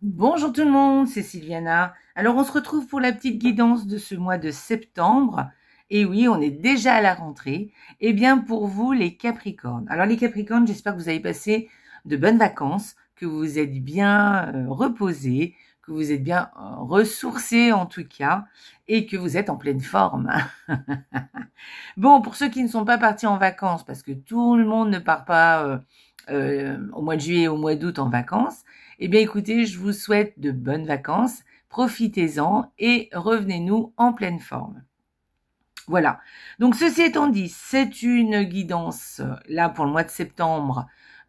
Bonjour tout le monde, c'est Sylviana. Alors on se retrouve pour la petite guidance de ce mois de septembre. Et oui, on est déjà à la rentrée. Eh bien pour vous les Capricornes. Alors les Capricornes, j'espère que vous avez passé de bonnes vacances, que vous vous êtes bien reposés, que vous êtes bien ressourcés en tout cas, et que vous êtes en pleine forme. Bon, pour ceux qui ne sont pas partis en vacances, parce que tout le monde ne part pas au mois de juillet, au mois d'août en vacances, eh bien écoutez, je vous souhaite de bonnes vacances, profitez-en et revenez-nous en pleine forme. Voilà. Donc ceci étant dit, c'est une guidance là pour le mois de septembre.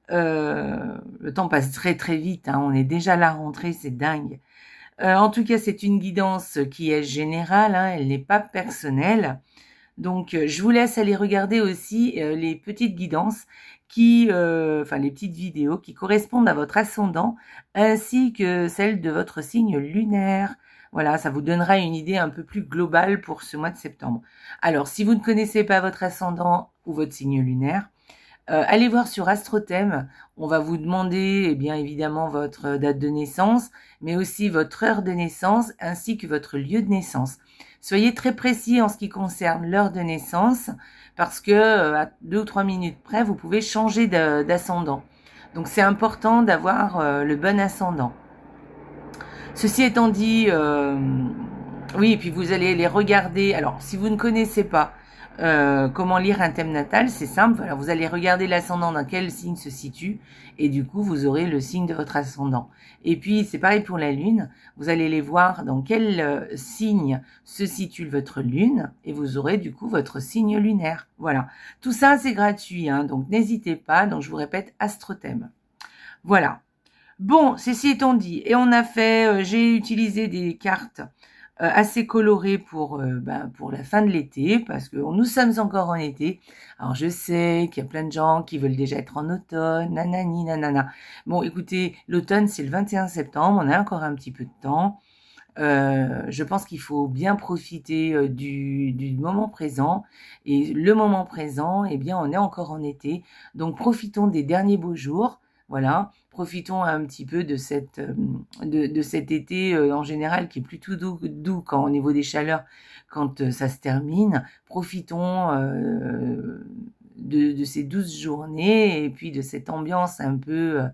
Le temps passe très très vite, hein, on est déjà à la rentrée, c'est dingue. En tout cas, c'est une guidance qui est générale, hein, elle n'est pas personnelle. Donc, je vous laisse aller regarder aussi les petites guidances enfin les petites vidéos qui correspondent à votre ascendant ainsi que celles de votre signe lunaire. Voilà, ça vous donnera une idée un peu plus globale pour ce mois de septembre. Alors, si vous ne connaissez pas votre ascendant ou votre signe lunaire, allez voir sur Astrothème. On va vous demander, bien évidemment, votre date de naissance, mais aussi votre heure de naissance ainsi que votre lieu de naissance. Soyez très précis en ce qui concerne l'heure de naissance parce que à 2 ou 3 minutes près, vous pouvez changer d'ascendant. Donc c'est important d'avoir le bon ascendant. Ceci étant dit, oui, et puis vous allez les regarder. Alors, si vous ne connaissez pas comment lire un thème natal, c'est simple. Voilà, vous allez regarder l'ascendant dans quel signe se situe, et du coup, vous aurez le signe de votre ascendant. Et puis, c'est pareil pour la lune. Vous allez les voir dans quel signe se situe votre lune, et vous aurez du coup votre signe lunaire. Voilà. Tout ça, c'est gratuit, hein, donc n'hésitez pas. Donc, je vous répète, Astrothème. Voilà. Bon, ceci étant dit, et on a fait, j'ai utilisé des cartes assez colorées pour la fin de l'été, parce que nous sommes encore en été. Alors je sais qu'il y a plein de gens qui veulent déjà être en automne, nanani, nanana. Bon, écoutez, l'automne c'est le 21 septembre, on a encore un petit peu de temps. Je pense qu'il faut bien profiter du moment présent. Et le moment présent, eh bien, on est encore en été. Donc, profitons des derniers beaux jours. Voilà, profitons un petit peu de cet été en général qui est plutôt doux quand au niveau des chaleurs, quand ça se termine. Profitons de ces douces journées et puis de cette ambiance un peu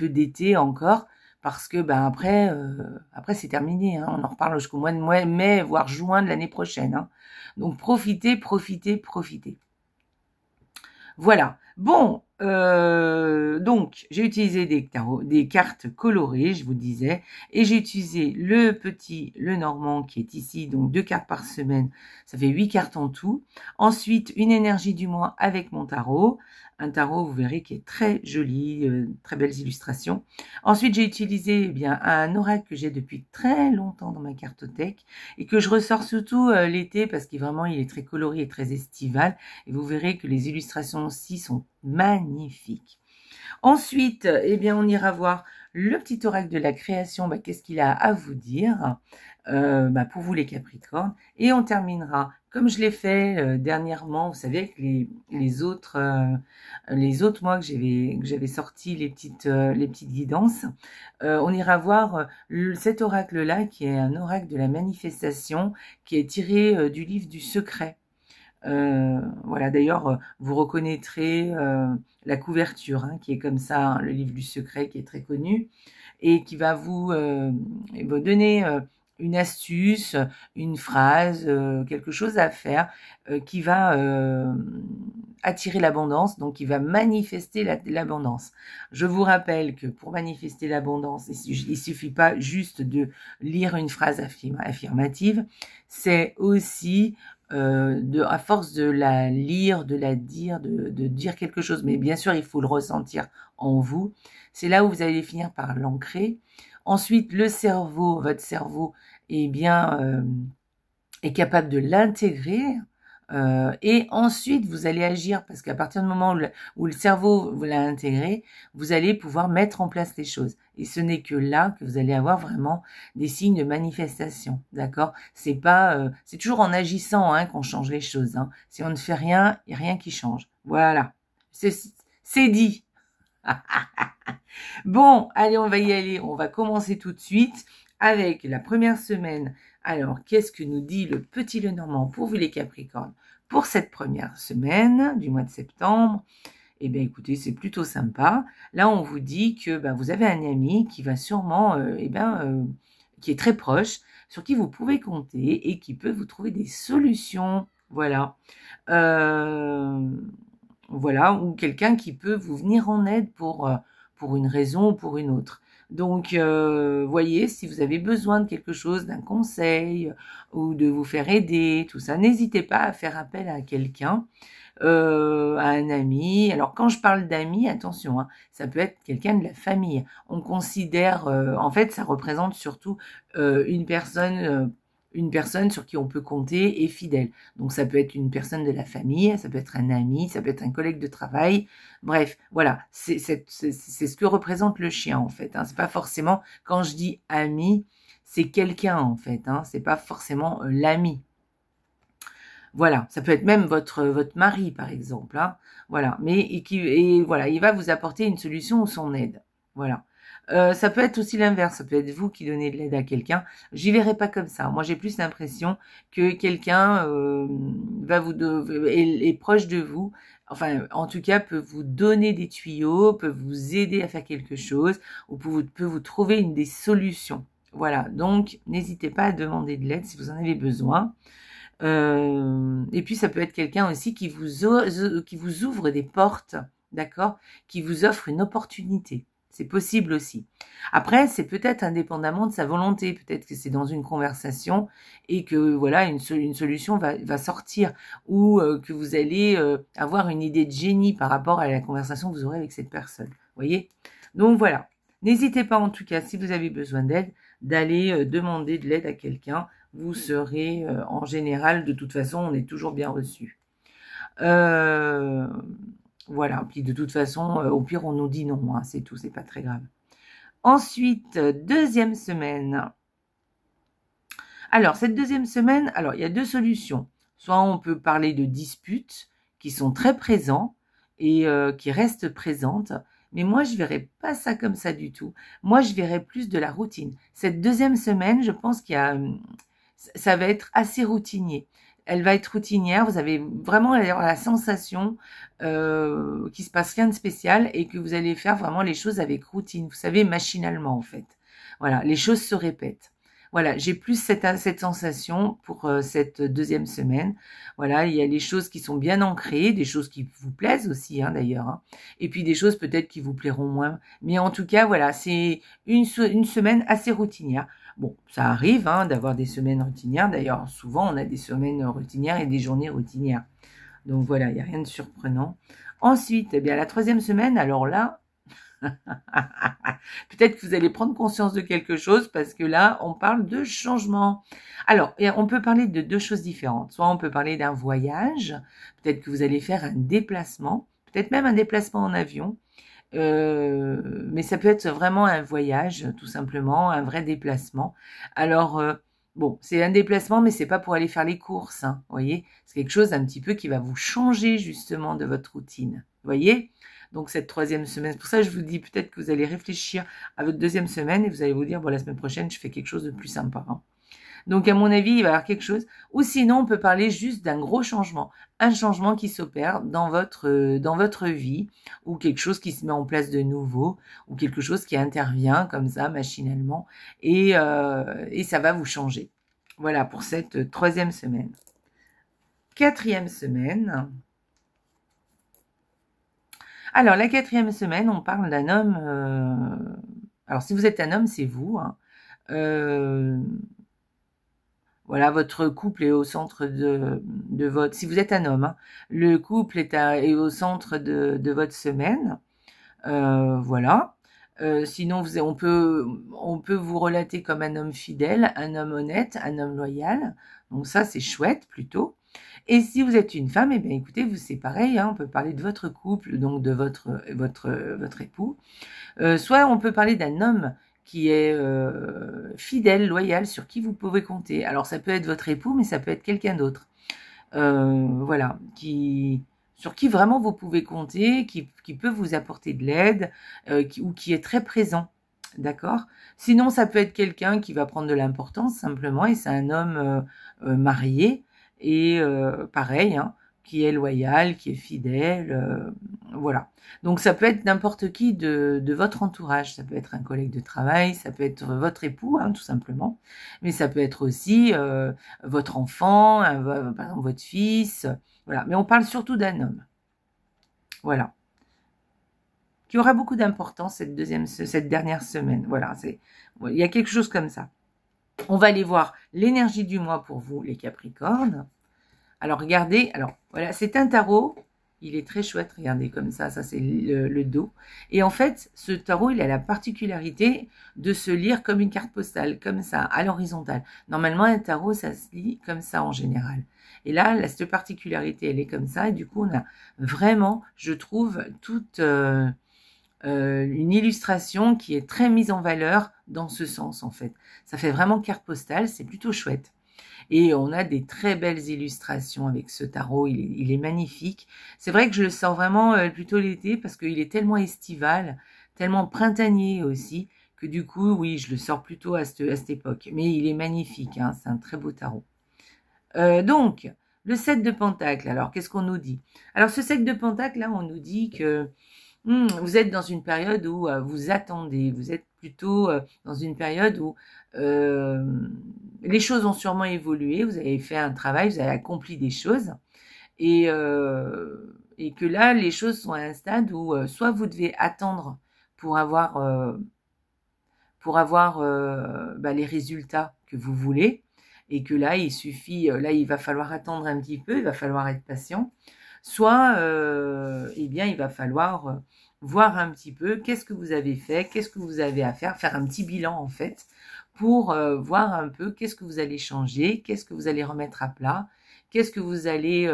d'été encore, parce que après c'est terminé, hein, on en reparle jusqu'au mois de mai, voire juin de l'année prochaine, hein. Donc profitez, profitez, profitez. Voilà. Bon, donc j'ai utilisé des cartes colorées, je vous disais, et j'ai utilisé le normand qui est ici, donc 2 cartes par semaine, ça fait 8 cartes en tout. Ensuite, une énergie du mois avec mon tarot, un tarot, vous verrez, qui est très joli, très belles illustrations. Ensuite, j'ai utilisé bien un oracle que j'ai depuis très longtemps dans ma cartothèque et que je ressors surtout l'été parce qu'il est très coloré et très estival. Et vous verrez que les illustrations aussi sont magnifiques. Ensuite, eh bien, on ira voir le petit oracle de la création. Qu'est-ce qu'il a à vous dire pour vous les Capricornes. Et on terminera, comme je l'ai fait dernièrement, vous savez, avec les autres mois que j'avais sorti les petites guidances. On ira voir cet oracle-là, qui est un oracle de la manifestation, qui est tiré du livre du secret. Voilà, d'ailleurs, vous reconnaîtrez la couverture, hein, qui est comme ça, hein, le livre du secret qui est très connu, et qui va vous donner une astuce, une phrase, quelque chose à faire qui va attirer l'abondance, donc qui va manifester l'abondance. Je vous rappelle que pour manifester l'abondance, il suffit pas juste de lire une phrase affirmative, c'est aussi à force de la lire, de la dire, de dire quelque chose, mais bien sûr il faut le ressentir en vous. C'est là où vous allez finir par l'ancrer. Ensuite, votre cerveau est capable de l'intégrer. Et ensuite, vous allez agir, parce qu'à partir du moment où le cerveau vous l'a intégré, vous allez pouvoir mettre en place les choses. Et ce n'est que là que vous allez avoir vraiment des signes de manifestation, d'accord? C'est toujours en agissant qu'on change les choses, hein. Si on ne fait rien, il n'y a rien qui change. Voilà, c'est dit. Bon, allez, on va y aller. On va commencer tout de suite avec la première semaine. Alors, qu'est-ce que nous dit le petit Lenormand pour vous les Capricornes pour cette première semaine du mois de septembre? Eh bien, écoutez, c'est plutôt sympa. Là, on vous dit que vous avez un ami qui va sûrement, qui est très proche, sur qui vous pouvez compter et qui peut vous trouver des solutions. Voilà. Voilà, ou quelqu'un qui peut vous venir en aide pour une raison ou pour une autre. Donc, voyez, si vous avez besoin de quelque chose, d'un conseil ou de vous faire aider, tout ça, n'hésitez pas à faire appel à quelqu'un, à un ami. Alors, quand je parle d'amis, attention, hein, ça peut être quelqu'un de la famille. On considère, en fait, ça représente surtout une personne sur qui on peut compter et fidèle. Donc ça peut être une personne de la famille, ça peut être un ami, ça peut être un collègue de travail. Bref, voilà, c'est ce que représente le chien en fait. Hein. C'est pas forcément, quand je dis ami, c'est quelqu'un en fait. Hein. C'est pas forcément l'ami. Voilà, ça peut être même votre mari par exemple. Hein. Voilà, mais et voilà, il va vous apporter une solution ou son aide. Voilà. Ça peut être aussi l'inverse, ça peut être vous qui donnez de l'aide à quelqu'un. J'y verrai pas comme ça. Moi, j'ai plus l'impression que quelqu'un est proche de vous. Enfin, en tout cas, peut vous donner des tuyaux, peut vous aider à faire quelque chose, ou peut vous trouver des solutions. Voilà, donc n'hésitez pas à demander de l'aide si vous en avez besoin. Et puis ça peut être quelqu'un aussi qui vous ouvre des portes, d'accord, qui vous offre une opportunité. C'est possible aussi. Après, c'est peut-être indépendamment de sa volonté. Peut-être que c'est dans une conversation et que voilà une solution va sortir ou que vous allez avoir une idée de génie par rapport à la conversation que vous aurez avec cette personne. Voyez. Donc voilà. N'hésitez pas en tout cas, si vous avez besoin d'aide, d'aller demander de l'aide à quelqu'un. Vous serez, en général, de toute façon, on est toujours bien reçu. Voilà, puis de toute façon, au pire, on nous dit non, hein, c'est tout, c'est pas très grave. Ensuite, deuxième semaine. Alors, cette deuxième semaine, alors il y a deux solutions. Soit on peut parler de disputes qui sont très présents et qui restent présentes, mais moi, je verrais pas ça comme ça du tout. Moi, je verrais plus de la routine. Cette deuxième semaine, je pense qu'il y a ça va être assez routinier. Elle va être routinière, vous avez vraiment la sensation qu'il se passe rien de spécial et que vous allez faire vraiment les choses avec routine, vous savez, machinalement en fait. Voilà, les choses se répètent. Voilà, j'ai plus cette sensation pour cette deuxième semaine. Voilà, il y a les choses qui sont bien ancrées, des choses qui vous plaisent aussi hein, d'ailleurs, hein, et puis des choses peut-être qui vous plairont moins. Mais en tout cas, voilà, c'est une semaine assez routinière. Bon, ça arrive hein, d'avoir des semaines routinières. D'ailleurs, souvent, on a des semaines routinières et des journées routinières. Donc voilà, il n'y a rien de surprenant. Ensuite, eh bien, la troisième semaine, alors là, peut-être que vous allez prendre conscience de quelque chose parce que là, on parle de changement. Alors, on peut parler de deux choses différentes. Soit on peut parler d'un voyage, peut-être que vous allez faire un déplacement, peut-être même un déplacement en avion. Mais ça peut être vraiment un voyage, tout simplement, un vrai déplacement. Alors, bon, c'est un déplacement, mais c'est pas pour aller faire les courses, hein, voyez. C'est quelque chose un petit peu qui va vous changer justement de votre routine, voyez. Donc cette troisième semaine, c'est pour ça que je vous dis peut-être que vous allez réfléchir à votre deuxième semaine et vous allez vous dire, bon, la semaine prochaine, je fais quelque chose de plus sympa. Hein. Donc, à mon avis, il va y avoir quelque chose. Ou sinon, on peut parler juste d'un gros changement. Un changement qui s'opère dans votre vie, ou quelque chose qui se met en place de nouveau, ou quelque chose qui intervient comme ça, machinalement, et ça va vous changer. Voilà pour cette troisième semaine. Quatrième semaine. Alors, la quatrième semaine, on parle d'un homme. Alors, si vous êtes un homme, c'est vous. Hein. Voilà, votre couple est au centre de votre... Si vous êtes un homme, hein, le couple est au centre de votre semaine. Voilà. Sinon, on peut vous relater comme un homme fidèle, un homme honnête, un homme loyal. Donc ça, c'est chouette plutôt. Et si vous êtes une femme, eh bien écoutez, c'est pareil, hein, on peut parler de votre couple, donc de votre époux. Soit on peut parler d'un homme qui est fidèle, loyal, sur qui vous pouvez compter. Alors ça peut être votre époux, mais ça peut être quelqu'un d'autre. Voilà, sur qui vraiment vous pouvez compter, qui peut vous apporter de l'aide ou qui est très présent. D'accord? Sinon, ça peut être quelqu'un qui va prendre de l'importance simplement, et c'est un homme marié, et pareil, hein, qui est loyal, qui est fidèle, voilà. Donc ça peut être n'importe qui de votre entourage, ça peut être un collègue de travail, ça peut être votre époux, hein, tout simplement, mais ça peut être aussi votre enfant, par exemple votre fils, voilà. Mais on parle surtout d'un homme, voilà, qui aura beaucoup d'importance cette dernière semaine. Voilà, il y a quelque chose comme ça. On va aller voir l'énergie du mois pour vous, les Capricornes. Alors, regardez, alors, voilà, c'est un tarot. Il est très chouette, regardez, comme ça c'est le dos. Et en fait, ce tarot, il a la particularité de se lire comme une carte postale, comme ça, à l'horizontale. Normalement, un tarot, ça se lit comme ça en général. Et là, cette particularité, elle est comme ça. Et du coup, on a vraiment, je trouve, toute une illustration qui est très mise en valeur dans ce sens, en fait. Ça fait vraiment carte postale, c'est plutôt chouette. Et on a des très belles illustrations avec ce tarot, il est magnifique. C'est vrai que je le sens vraiment plutôt l'été parce qu'il est tellement estival, tellement printanier aussi, que du coup, oui, je le sors plutôt à cette époque. Mais il est magnifique, hein, c'est un très beau tarot. Donc, le 7 de Pentacle, alors qu'est-ce qu'on nous dit? Alors ce 7 de Pentacle, là, on nous dit que vous êtes dans une période où vous attendez, vous êtes plutôt dans une période où les choses ont sûrement évolué, vous avez fait un travail, vous avez accompli des choses, et que là, les choses sont à un stade où soit vous devez attendre pour avoir les résultats que vous voulez, et que là, il va falloir attendre un petit peu, il va falloir être patient, soit il va falloir voir un petit peu qu'est-ce que vous avez fait, qu'est-ce que vous avez à faire un petit bilan en fait, pour voir un peu qu'est-ce que vous allez changer, qu'est-ce que vous allez remettre à plat, qu'est-ce que vous allez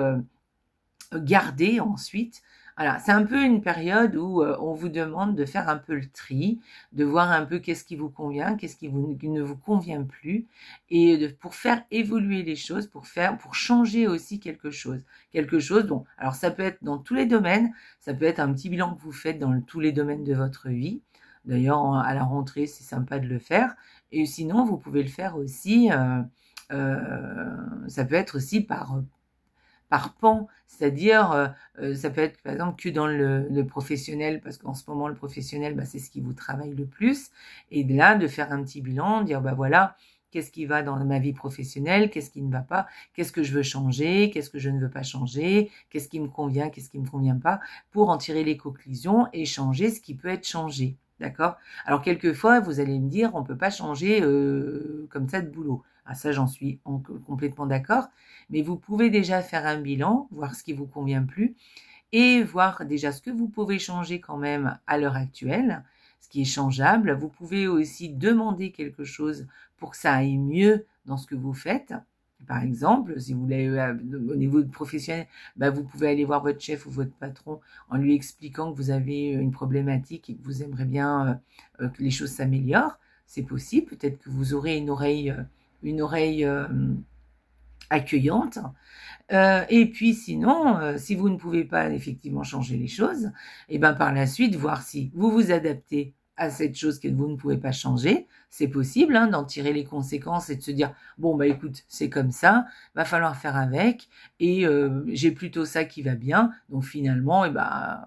garder ensuite. Voilà, c'est un peu une période où on vous demande de faire un peu le tri, de voir un peu qu'est-ce qui vous convient, qu'est-ce qui ne vous convient plus, et pour faire évoluer les choses, pour changer aussi quelque chose dont, alors ça peut être dans tous les domaines, ça peut être un petit bilan que vous faites dans tous les domaines de votre vie. D'ailleurs, à la rentrée, c'est sympa de le faire, et sinon, vous pouvez le faire aussi, ça peut être aussi par pan, c'est-à-dire ça peut être par exemple que dans le professionnel, parce qu'en ce moment le professionnel, c'est ce qui vous travaille le plus, et de là de faire un petit bilan, dire voilà, qu'est-ce qui va dans ma vie professionnelle, qu'est-ce qui ne va pas, qu'est-ce que je veux changer, qu'est-ce que je ne veux pas changer, qu'est-ce qui me convient, qu'est-ce qui me convient pas, pour en tirer les conclusions et changer ce qui peut être changé. D'accord? Alors quelquefois vous allez me dire on peut pas changer comme ça de boulot. Ah, ça j'en suis complètement d'accord, mais vous pouvez déjà faire un bilan, voir ce qui vous convient plus, et voir déjà ce que vous pouvez changer quand même à l'heure actuelle, ce qui est changeable. Vous pouvez aussi demander quelque chose pour que ça aille mieux dans ce que vous faites. Par exemple, si vous voulez au niveau professionnel, vous pouvez aller voir votre chef ou votre patron en lui expliquant que vous avez une problématique et que vous aimeriez bien que les choses s'améliorent. C'est possible, peut-être que vous aurez une oreille accueillante. Et puis sinon, si vous ne pouvez pas effectivement changer les choses, et par la suite, voir si vous vous adaptez à cette chose que vous ne pouvez pas changer. C'est possible d'en tirer les conséquences et de se dire bon écoute, c'est comme ça, va falloir faire avec, et j'ai plutôt ça qui va bien, donc finalement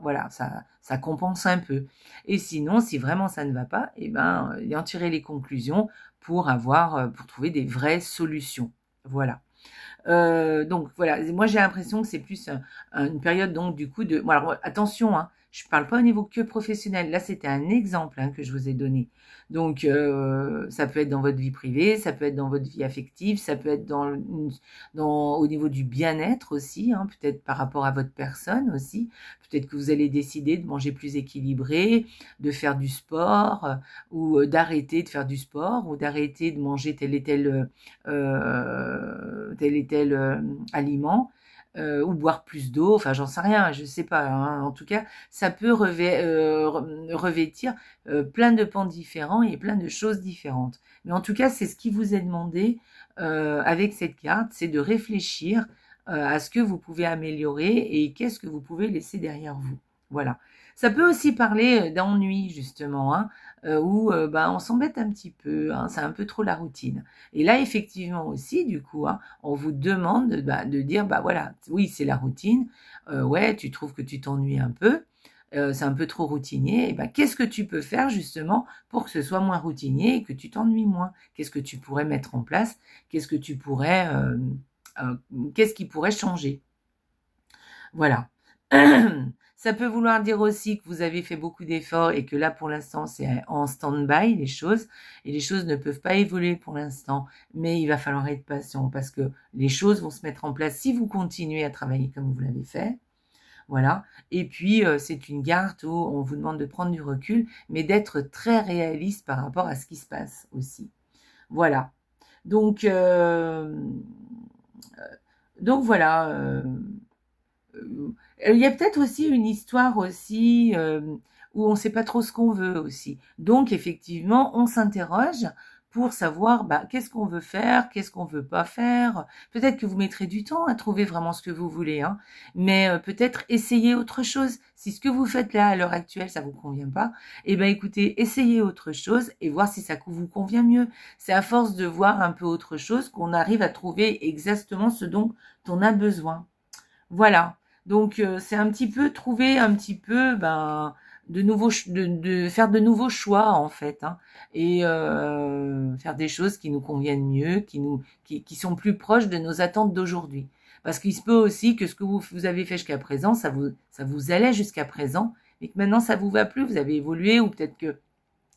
voilà, ça compense un peu. Et sinon, si vraiment ça ne va pas, en tirer les conclusions pour trouver des vraies solutions. Voilà. Donc voilà, moi j'ai l'impression que c'est plus une période donc du coup de... Bon, alors attention, je parle pas au niveau que professionnel, là c'était un exemple que je vous ai donné. Donc ça peut être dans votre vie privée, ça peut être dans votre vie affective, ça peut être au niveau du bien-être aussi, peut-être par rapport à votre personne aussi. Peut-être que vous allez décider de manger plus équilibré, de faire du sport, ou d'arrêter de faire du sport, ou d'arrêter de manger tel et tel aliment, ou boire plus d'eau, enfin j'en sais rien, je sais pas, en tout cas ça peut revêtir plein de pans différents et plein de choses différentes, mais en tout cas c'est ce qui vous est demandé avec cette carte, c'est de réfléchir à ce que vous pouvez améliorer et qu'est-ce que vous pouvez laisser derrière vous. Voilà. Ça peut aussi parler d'ennui, justement, hein, où on s'embête un petit peu, hein, c'est un peu trop la routine. Et là, effectivement aussi, du coup, hein, on vous demande de dire, voilà, oui, c'est la routine, ouais, tu trouves que tu t'ennuies un peu, c'est un peu trop routinier, et qu'est-ce que tu peux faire justement pour que ce soit moins routinier et que tu t'ennuies moins? Qu'est-ce que tu pourrais mettre en place? Qu'est-ce que tu pourrais, qu'est-ce qui pourrait changer? Voilà. Ça peut vouloir dire aussi que vous avez fait beaucoup d'efforts et que là, pour l'instant, c'est en stand-by, les choses. Et les choses ne peuvent pas évoluer pour l'instant. Mais il va falloir être patient parce que les choses vont se mettre en place si vous continuez à travailler comme vous l'avez fait. Voilà. Et puis, c'est une carte où on vous demande de prendre du recul, mais d'être très réaliste par rapport à ce qui se passe aussi. Voilà. Donc voilà. Il y a peut-être aussi une histoire aussi où on ne sait pas trop ce qu'on veut aussi. Donc effectivement, on s'interroge pour savoir qu'est-ce qu'on veut faire, qu'est-ce qu'on veut pas faire. Peut-être que vous mettrez du temps à trouver vraiment ce que vous voulez, hein. Mais peut-être essayer autre chose. Si ce que vous faites là à l'heure actuelle, ça vous convient pas, écoutez, essayez autre chose et voir si ça vous convient mieux. C'est à force de voir un peu autre chose qu'on arrive à trouver exactement ce dont on a besoin. Voilà. Donc c'est un petit peu trouver un petit peu de nouveaux de faire de nouveaux choix en fait, hein, et faire des choses qui nous conviennent mieux, qui sont plus proches de nos attentes d'aujourd'hui. Parce qu'il se peut aussi que ce que vous avez fait jusqu'à présent, ça vous allait jusqu'à présent, et que maintenant ça vous va plus, vous avez évolué, ou peut-être que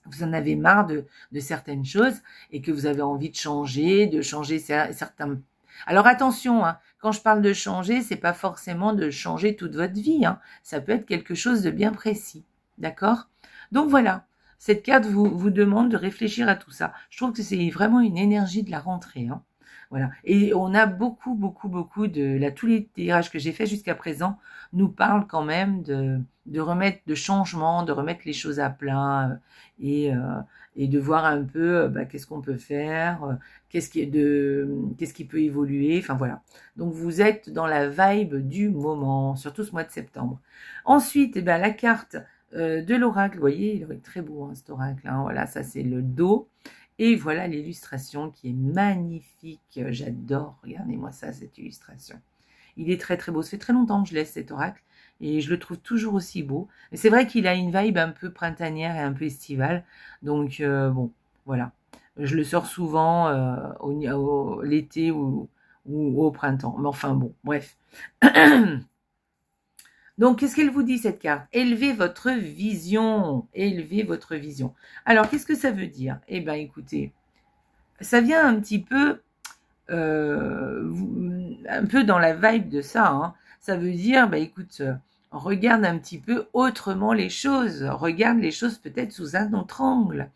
vous en avez marre de certaines choses et que vous avez envie de changer certains. Alors attention, hein, quand je parle de changer, c'est pas forcément de changer toute votre vie, hein. Ça peut être quelque chose de bien précis, d'accord? Donc voilà, cette carte vous demande de réfléchir à tout ça. Je trouve que c'est vraiment une énergie de la rentrée, hein. Voilà. Et on a beaucoup tous les tirages que j'ai faits jusqu'à présent nous parlent quand même de remettre de changements, de remettre les choses à plat et de voir un peu qu'est-ce qu'on peut faire, qu'est-ce qui peut évoluer, enfin voilà. Donc vous êtes dans la vibe du moment, surtout ce mois de septembre. Ensuite, la carte de l'oracle, vous voyez, il est très beau hein, cet oracle, hein, voilà, ça c'est le dos. Et voilà l'illustration qui est magnifique, j'adore, regardez-moi ça, cette illustration. Il est très beau, ça fait très longtemps que je laisse cet oracle et je le trouve toujours aussi beau. Mais c'est vrai qu'il a une vibe un peu printanière et un peu estivale, donc bon, voilà. Je le sors souvent l'été ou au printemps, mais enfin bon, bref. Donc, qu'est-ce qu'elle vous dit cette carte? Élevez votre vision, élevez votre vision. Alors, qu'est-ce que ça veut dire? Écoutez, ça vient un petit peu, un peu dans la vibe de ça, hein. Ça veut dire, écoute, regarde un petit peu autrement les choses, regarde les choses peut-être sous un autre angle.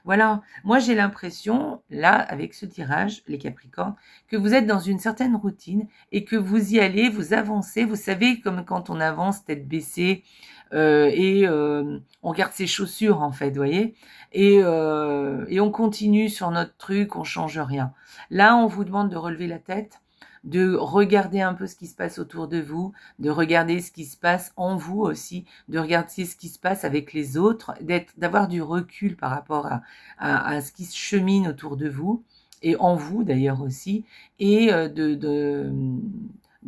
Voilà, moi j'ai l'impression, là, avec ce tirage, les Capricornes, que vous êtes dans une certaine routine et que vous y allez, vous avancez, vous savez, comme quand on avance tête baissée et on garde ses chaussures en fait, vous voyez, et on continue sur notre truc, on change rien. Là, on vous demande de relever la tête, de regarder un peu ce qui se passe autour de vous, de regarder ce qui se passe en vous aussi, de regarder ce qui se passe avec les autres, d'avoir du recul par rapport à ce qui se chemine autour de vous, et en vous d'ailleurs aussi, et de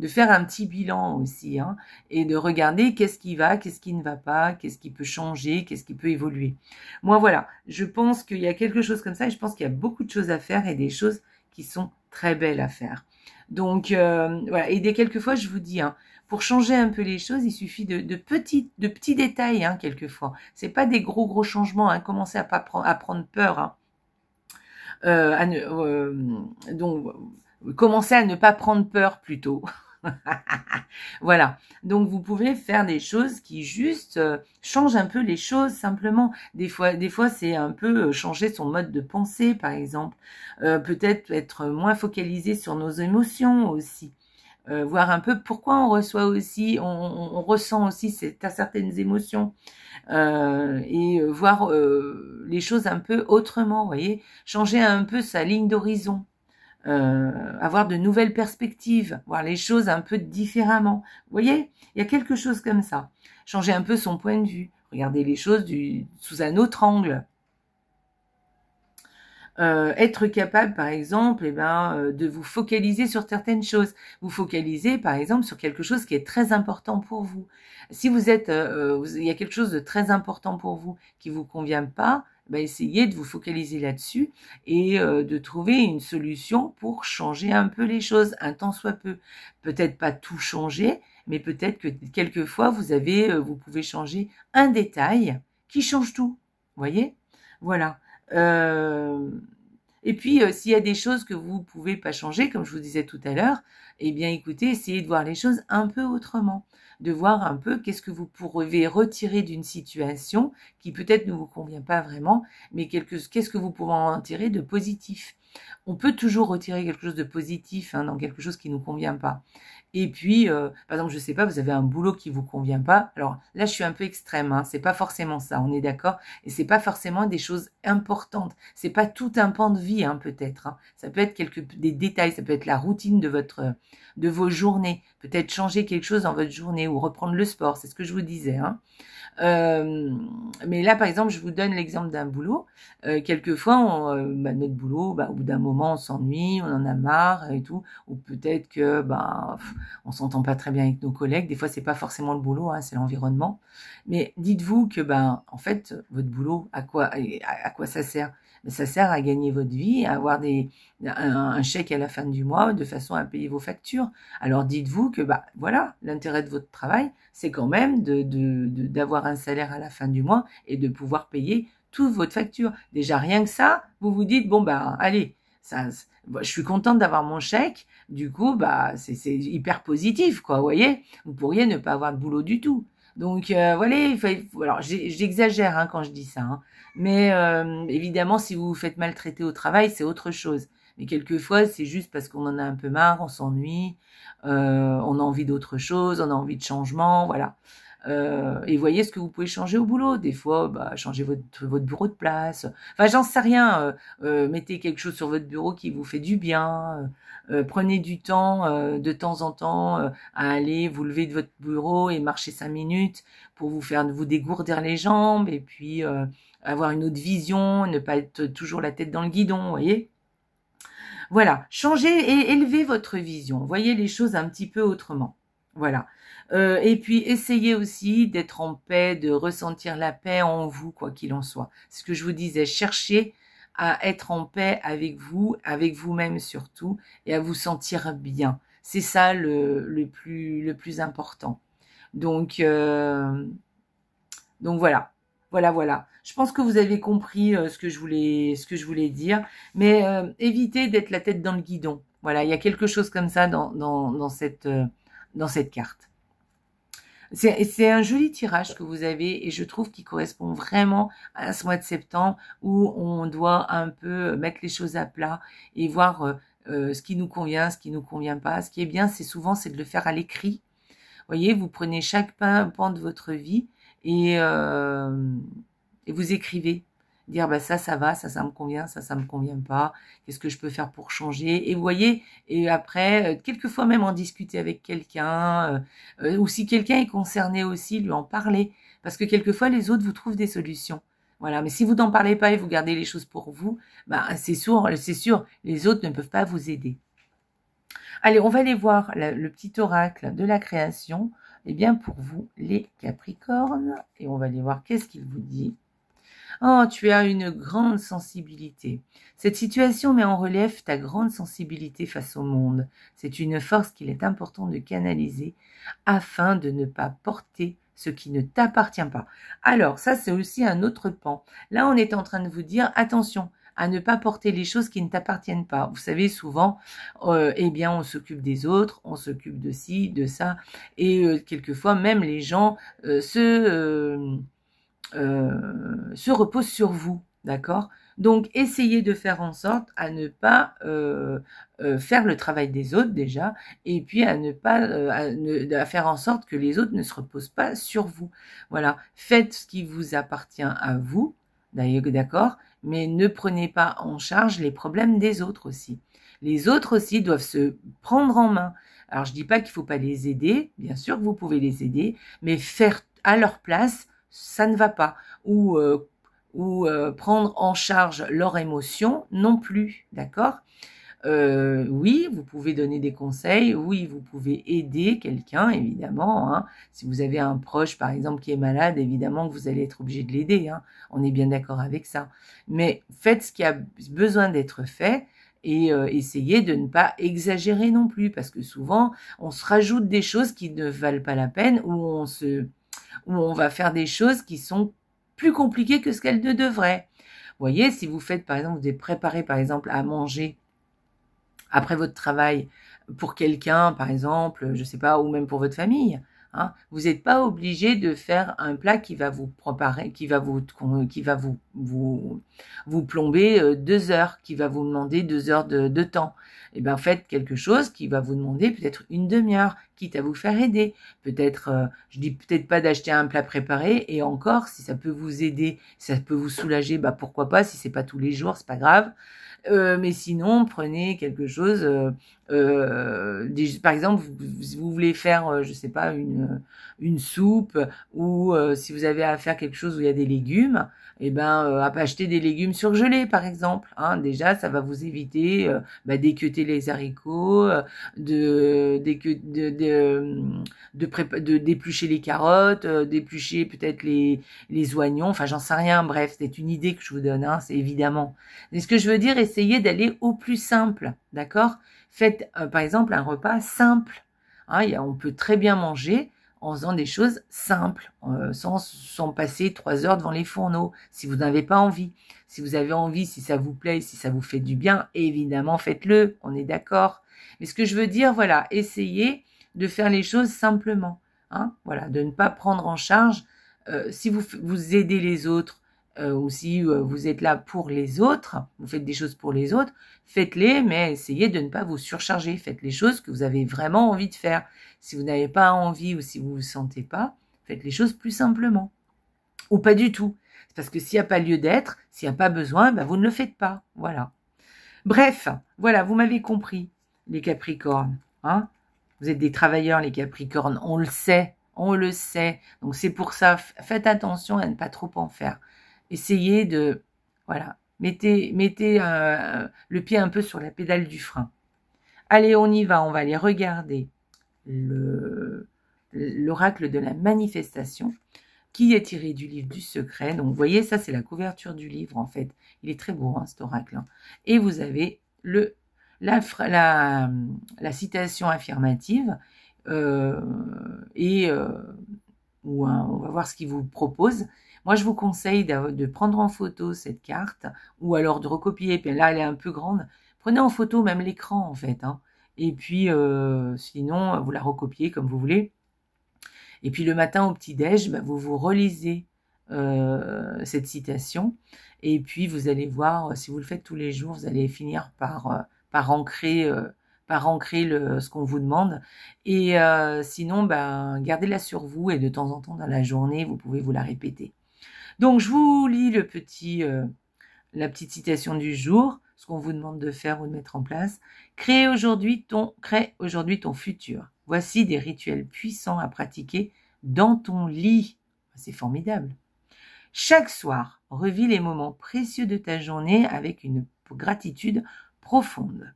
faire un petit bilan aussi, hein, et de regarder qu'est-ce qui va, qu'est-ce qui ne va pas, qu'est-ce qui peut changer, qu'est-ce qui peut évoluer. Moi voilà, je pense qu'il y a quelque chose comme ça, et je pense qu'il y a beaucoup de choses à faire, et des choses qui sont très belles à faire. Donc voilà, et quelquefois je vous dis, hein, pour changer un peu les choses, il suffit de petits détails, hein, quelquefois. C'est pas des gros changements, hein. Commencez à prendre peur, hein. Donc commencez à ne pas prendre peur plutôt. Voilà, donc vous pouvez faire des choses qui juste changent un peu les choses simplement. Des fois c'est un peu changer son mode de pensée par exemple, peut-être être moins focalisé sur nos émotions aussi, voir un peu pourquoi on reçoit aussi, on ressent aussi certaines émotions, et voir les choses un peu autrement, vous voyez, changer un peu sa ligne d'horizon. avoir de nouvelles perspectives, voir les choses un peu différemment. Vous voyez, il y a quelque chose comme ça. Changer un peu son point de vue, regarder les choses sous un autre angle. Être capable, par exemple, de vous focaliser sur certaines choses. Vous focalisez, par exemple, sur quelque chose qui est très important pour vous. Si vous êtes, il y a quelque chose de très important pour vous qui vous convient pas, essayez de vous focaliser là-dessus et de trouver une solution pour changer un peu les choses, un tant soit peu. Peut-être pas tout changer, mais peut-être que quelquefois vous pouvez changer un détail qui change tout. Voyez, voilà. Et puis, s'il y a des choses que vous pouvez pas changer, comme je vous disais tout à l'heure, eh bien, écoutez, essayez de voir les choses un peu autrement, de voir un peu qu'est-ce que vous pourrez retirer d'une situation qui peut-être ne vous convient pas vraiment, mais qu'est-ce que vous pouvez en tirer de positif. On peut toujours retirer quelque chose de positif dans quelque chose qui ne nous convient pas. Et puis, par exemple, je sais pas, vous avez un boulot qui vous convient pas. Alors là, je suis un peu extrême, c'est pas forcément ça, on est d'accord. Et c'est pas forcément des choses importantes. C'est pas tout un pan de vie, peut-être. Ça peut être des détails, ça peut être la routine de vos journées. Peut-être changer quelque chose dans votre journée ou reprendre le sport, c'est ce que je vous disais. Mais là, par exemple, je vous donne l'exemple d'un boulot. Quelquefois, notre boulot, au bout d'un moment, on s'ennuie, on en a marre et tout, ou peut-être que on s'entend pas très bien avec nos collègues. Des fois, c'est pas forcément le boulot, c'est l'environnement. Mais dites-vous que en fait, votre boulot, à quoi ça sert? Ça sert à gagner votre vie, à avoir un chèque à la fin du mois de façon à payer vos factures. Alors dites-vous que voilà, l'intérêt de votre travail, c'est quand même d'avoir un salaire à la fin du mois et de pouvoir payer toute votre facture. Déjà rien que ça, vous vous dites allez, je suis contente d'avoir mon chèque. Du coup, c'est hyper positif, quoi. Vous voyez, vous pourriez ne pas avoir de boulot du tout. Donc voilà, alors j'exagère quand je dis ça, mais évidemment, si vous vous faites maltraiter au travail, c'est autre chose. Mais quelquefois, c'est juste parce qu'on en a un peu marre, on s'ennuie, on a envie d'autre chose, on a envie de changement, voilà. Et voyez ce que vous pouvez changer au boulot. Des fois, changez votre bureau de place. Enfin, j'en sais rien. Mettez quelque chose sur votre bureau qui vous fait du bien. Prenez du temps, de temps en temps, à aller vous lever de votre bureau et marcher 5 minutes pour vous dégourdir les jambes et puis avoir une autre vision, ne pas être toujours la tête dans le guidon, voyez. Voilà, changez et élevez votre vision. Voyez les choses un petit peu autrement. Voilà. Et puis, essayez aussi d'être en paix, de ressentir la paix en vous, quoi qu'il en soit. Ce que je vous disais, cherchez à être en paix avec vous, avec vous-même surtout, et à vous sentir bien. C'est ça le plus important. Donc voilà. Voilà. Je pense que vous avez compris ce que je voulais dire, mais évitez d'être la tête dans le guidon. Voilà, il y a quelque chose comme ça dans cette carte. C'est un joli tirage que vous avez et je trouve qu'il correspond vraiment à ce mois de septembre où on doit un peu mettre les choses à plat et voir ce qui nous convient, ce qui nous convient pas. Ce qui est bien, c'est de le faire à l'écrit. Vous voyez, vous prenez chaque pan de votre vie et vous écrivez. Dire ça va, ça me convient, ça me convient pas, qu'est-ce que je peux faire pour changer, et vous voyez, et après, quelquefois même en discuter avec quelqu'un, ou si quelqu'un est concerné aussi, lui en parler, parce que quelquefois les autres vous trouvent des solutions. Voilà, mais si vous n'en parlez pas et vous gardez les choses pour vous, c'est sûr, les autres ne peuvent pas vous aider. Allez, on va aller voir le petit oracle de la création, pour vous, les Capricornes, et on va aller voir qu'est-ce qu'il vous dit. Oh, tu as une grande sensibilité. Cette situation met en relief ta grande sensibilité face au monde. C'est une force qu'il est important de canaliser afin de ne pas porter ce qui ne t'appartient pas. Alors, ça, c'est aussi un autre pan. Là, on est en train de vous dire, attention, à ne pas porter les choses qui ne t'appartiennent pas. Vous savez, souvent, on s'occupe des autres, on s'occupe de ci, de ça, et quelquefois, même les gens se repose sur vous, d'accord? Donc, essayez de faire en sorte à ne pas faire le travail des autres déjà, et puis à ne pas à faire en sorte que les autres ne se reposent pas sur vous. Voilà, faites ce qui vous appartient à vous, d'accord? mais ne prenez pas en charge les problèmes des autres aussi. Les autres aussi doivent se prendre en main. Alors, je dis pas qu'il faut pas les aider, bien sûr que vous pouvez les aider, mais faire à leur place, ça ne va pas. Ou prendre en charge leurs émotions non plus, d'accord? Oui, vous pouvez donner des conseils, oui, vous pouvez aider quelqu'un, évidemment, hein. Si vous avez un proche, par exemple, qui est malade, évidemment que vous allez être obligé de l'aider, hein. On est bien d'accord avec ça. Mais faites ce qui a besoin d'être fait et essayez de ne pas exagérer non plus, parce que souvent, on se rajoute des choses qui ne valent pas la peine, où on va faire des choses qui sont plus compliquées que ce qu'elles ne devraient. Vous voyez, si vous faites, par exemple, vous devez préparer, par exemple, à manger après votre travail pour quelqu'un, par exemple, je sais pas, ou même pour votre famille, hein, vous n'êtes pas obligé de faire un plat qui va vous préparer, qui va vous plomber 2 heures, qui va vous demander 2 heures de temps. Et ben faites quelque chose qui va vous demander peut-être une demi-heure, quitte à vous faire aider. Peut-être, je dis peut-être pas d'acheter un plat préparé, et encore, si ça peut vous aider, si ça peut vous soulager, bah pourquoi pas, si c'est pas tous les jours, c'est pas grave. Mais sinon, prenez quelque chose, par exemple, vous voulez faire, je sais pas, une soupe, ou si vous avez à faire quelque chose où il y a des légumes, et ben, acheter des légumes surgelés, par exemple, hein. Déjà, ça va vous éviter d'équeuter les haricots, de d'éplucher les carottes, d'éplucher peut-être les oignons, enfin j'en sais rien, bref, c'est une idée que je vous donne, hein, c'est évidemment. Mais ce que je veux dire, essayez d'aller au plus simple, d'accord? Faites par exemple un repas simple, hein, on peut très bien manger en faisant des choses simples, sans passer 3 heures devant les fourneaux, si vous n'avez pas envie. Si vous avez envie, si ça vous plaît, si ça vous fait du bien, évidemment faites-le, on est d'accord. Mais ce que je veux dire, voilà, essayez de faire les choses simplement, hein, voilà, de ne pas prendre en charge, si vous aidez les autres, ou si vous êtes là pour les autres, vous faites des choses pour les autres, faites-les, mais essayez de ne pas vous surcharger. Faites les choses que vous avez vraiment envie de faire. Si vous n'avez pas envie ou si vous ne vous sentez pas, faites les choses plus simplement. Ou pas du tout. C'est parce que s'il n'y a pas lieu d'être, s'il n'y a pas besoin, ben vous ne le faites pas. Voilà. Bref, voilà, vous m'avez compris, les Capricornes, hein. Vous êtes des travailleurs, les Capricornes, on le sait. Donc c'est pour ça, faites attention à ne pas trop en faire. Essayez de, voilà, mettez le pied un peu sur la pédale du frein. Allez, on y va, on va aller regarder l'oracle de la manifestation, qui est tiré du livre du secret. Donc, vous voyez, ça, c'est la couverture du livre, en fait. Il est très beau, hein, cet oracle, hein. Et vous avez la citation affirmative, où on va voir ce qu'il vous propose. Moi, je vous conseille de prendre en photo cette carte, ou alors de recopier. Puis là, elle est un peu grande. Prenez en photo même l'écran, en fait, hein. Et puis, sinon, vous la recopiez comme vous voulez. Et puis, le matin au petit-déj, vous relisez cette citation. Et puis, vous allez voir, si vous le faites tous les jours, vous allez finir par ancrer ce qu'on vous demande. Et sinon, gardez-la sur vous, et de temps en temps dans la journée, vous pouvez vous la répéter. Donc, je vous lis la petite citation du jour, ce qu'on vous demande de faire ou de mettre en place. Crée aujourd'hui ton futur. Voici des rituels puissants à pratiquer dans ton lit. C'est formidable. Chaque soir, revis les moments précieux de ta journée avec une gratitude profonde.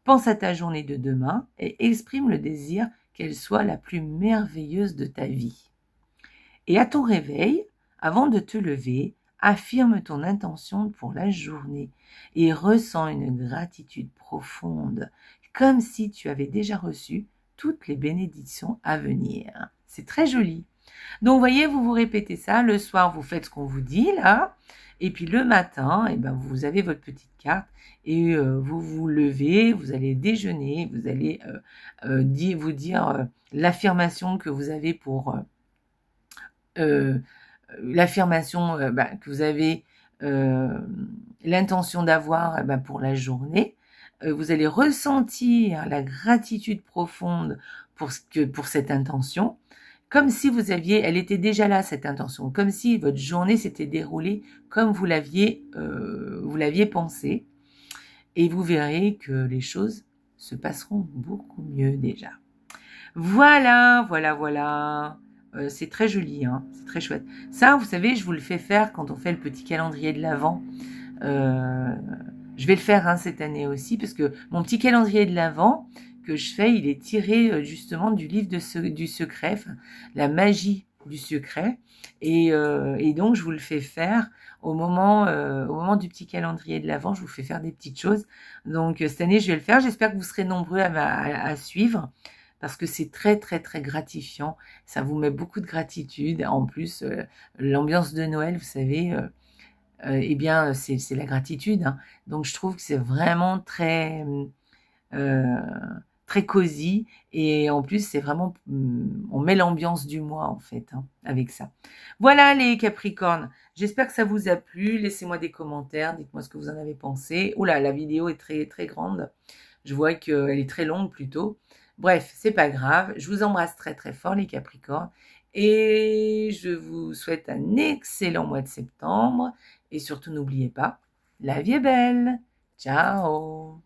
Pense à ta journée de demain et exprime le désir qu'elle soit la plus merveilleuse de ta vie. Et à ton réveil, avant de te lever, affirme ton intention pour la journée et ressens une gratitude profonde, comme si tu avais déjà reçu toutes les bénédictions à venir. C'est très joli. Donc, vous voyez, vous répétez ça. Le soir, vous faites ce qu'on vous dit, là. Et puis, le matin, vous avez votre petite carte et vous vous levez, vous allez déjeuner, vous allez vous dire l'affirmation que vous avez pour... l'affirmation que vous avez l'intention d'avoir pour la journée. Vous allez ressentir la gratitude profonde pour cette intention. comme si elle était déjà là, cette intention, comme si votre journée s'était déroulée comme vous l'aviez pensé. Et vous verrez que les choses se passeront beaucoup mieux déjà. Voilà. C'est très joli, hein, c'est très chouette. Ça, vous savez, je vous le fais faire quand on fait le petit calendrier de l'Avent. Je vais le faire cette année aussi, parce que mon petit calendrier de l'Avent que je fais, il est tiré justement du livre du secret, la magie du secret. Et donc, je vous le fais faire au moment du petit calendrier de l'Avent. Je vous fais faire des petites choses. Donc, cette année, je vais le faire. J'espère que vous serez nombreux à suivre, parce que c'est très, très, très gratifiant. Ça vous met beaucoup de gratitude. En plus, l'ambiance de Noël, vous savez, eh bien, c'est la gratitude. Hein. Donc, je trouve que c'est vraiment très, très cosy. Et en plus, c'est vraiment, on met l'ambiance du mois, en fait, hein, avec ça. Voilà, les Capricornes. J'espère que ça vous a plu. Laissez-moi des commentaires. Dites-moi ce que vous en avez pensé. Oula, la vidéo est très, très grande. Je vois qu'elle est très longue, plutôt. Bref, c'est pas grave. Je vous embrasse très, très fort, les Capricornes. Et je vous souhaite un excellent mois de septembre. Et surtout, n'oubliez pas, la vie est belle. Ciao!